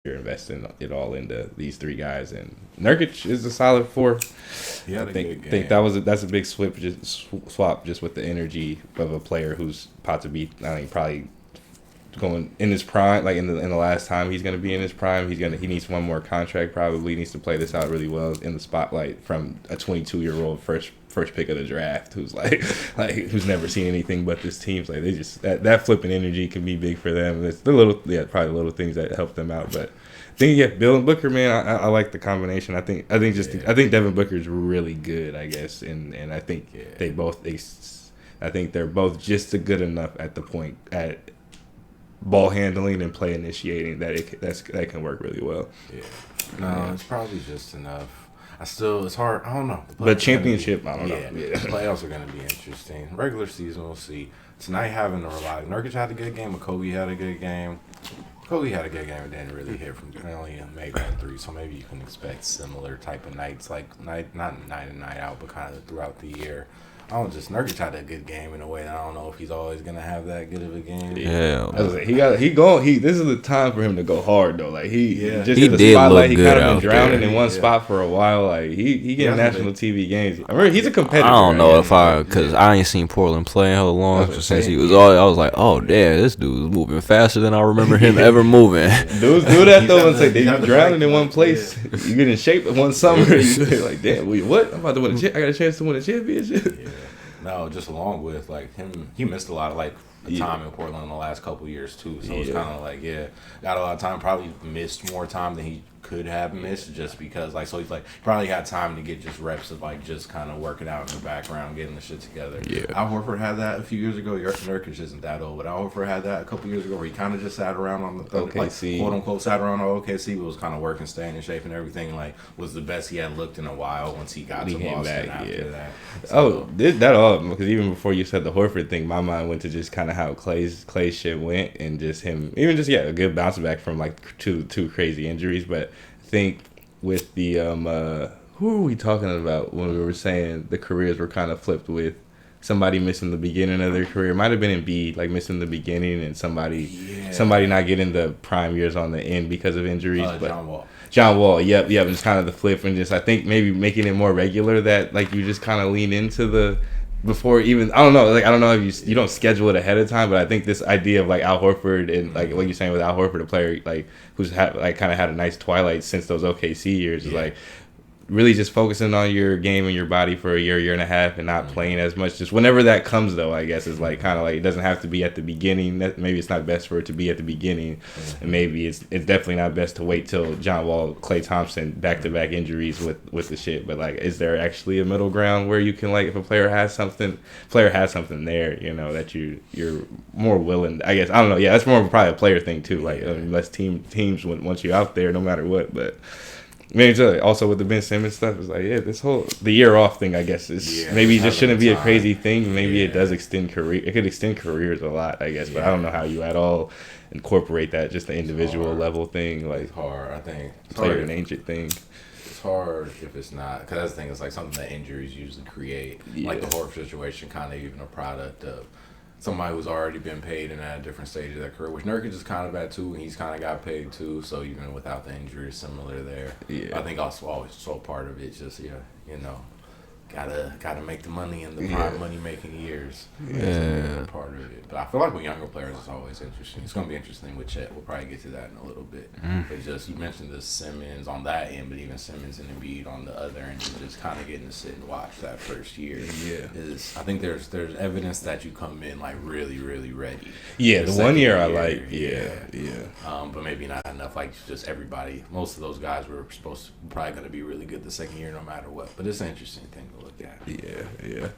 you're investing it all into these three guys, and Nurkic is a solid 4. He had I a think good game. think that's a big swap just with the energy of a player who's about to be probably going in his prime, like in the last time he's going to be in his prime. He needs one more contract, probably needs to play this out really well in the spotlight from a 22-year-old first pick of the draft who's who's never seen anything but this team. Like they just that flipping energy can be big for them. It's probably the little things that help them out. But I think Bill and Booker, man, I like the combination. I think Devin Booker's really good, I guess, and I think I think they're both just good enough at the point at ball handling and play initiating that can work really well. Yeah. No, it's probably just enough. It's hard. I don't know. But championship, I don't know. Yeah, the playoffs are going to be interesting. Regular season, we'll see. Tonight, having to rely. Nurkic had a good game. McCollum had a good game. McCollum had a good game and didn't really hit from only made 1 3. So maybe you can expect similar type of nights, like not night in, night out, but kind of throughout the year. Nurkic had a good game in a way that I don't know if he's always gonna have that good of a game. Yeah, this is the time for him to go hard though. Like he did look he good kind of out been drowning there. in one spot for a while. Like he getting national TV games. I remember he's a competitor. I don't know because I ain't seen Portland play in hella long since he was all. I was like, oh damn, this dude's moving faster than I remember him ever moving. Dudes do that though and say they drowning in one place. You get in shape in one summer. You like, damn, what? I'm about to win I got a chance to win a championship. Yeah. No, just along with like him, he missed a lot of time in Portland in the last couple of years too. So it's kind of got a lot of time. Probably missed more time than he could have missed just because he's probably had time to get just reps of just kind of working out in the background, getting the shit together. Yeah. Al Horford had that a few years ago. Nurkic isn't that old, but Al Horford had that a couple years ago where he kind of just sat around on the Thunder, quote unquote sat around on OKC, but was kind of working, staying in shape and everything. Was the best he had looked in a while once he got to Boston after that. So, did that all because even before you said the Horford thing, my mind went to just kind of how Clay's shit went and just him a good bounce back from two crazy injuries. But I think with the who were we talking about when we were saying the careers were kind of flipped with somebody missing the beginning of their career? It might have been N.B.H, missing the beginning and somebody not getting the prime years on the end because of injuries. But John Wall, yep, and it's kind of the flip and just I think maybe making it more regular that you just kind of lean into the before even I don't know if you don't schedule it ahead of time, but I think this idea of Al Horford and what you're saying with Al Horford, a player who's kind of had a nice twilight since those OKC years, is really just focusing on your game and your body for a year and a half and not playing as much. Just whenever that comes, though, I guess is it doesn't have to be at the beginning. Maybe it's not best for it to be at the beginning, and maybe it's definitely not best to wait till John Wall, Klay Thompson, back-to-back injuries with the shit. But is there actually a middle ground where you can if a player has something there, that you're more willing. I guess I don't know. Yeah, that's more probably a player thing too. Less teams want you out there no matter what, but. Maybe also with the Ben Simmons stuff, it's this whole the year off thing. I guess is maybe it just shouldn't be a crazy thing. Maybe it does extend career. It could extend careers a lot, I guess. But I don't know how you at all incorporate that just the individual level thing. It's hard. I think player and agent thing. It's hard if it's not because that's the thing. It's something that injuries usually create. Like the Horford situation, kind of even a product of somebody who's already been paid and at a different stage of their career, which Nurkic is kind of at too, and he's kind of got paid too. So even without the injury, similar there. Yeah. I think also always part of it just gotta make the money in the prime money making years. Yeah, part of it. But I feel like with younger players, it's always interesting. It's gonna be interesting with Chet. We'll probably get to that in a little bit. But just you mentioned the Simmons on that end, but even Simmons and Embiid on the other end, just kind of getting to sit and watch that first year. I think there's evidence that you come in really really ready. Yeah, the 1 year I like. But maybe not enough. Just everybody. Most of those guys were probably gonna be really good the second year, no matter what. But it's an interesting thing to look at. Yeah.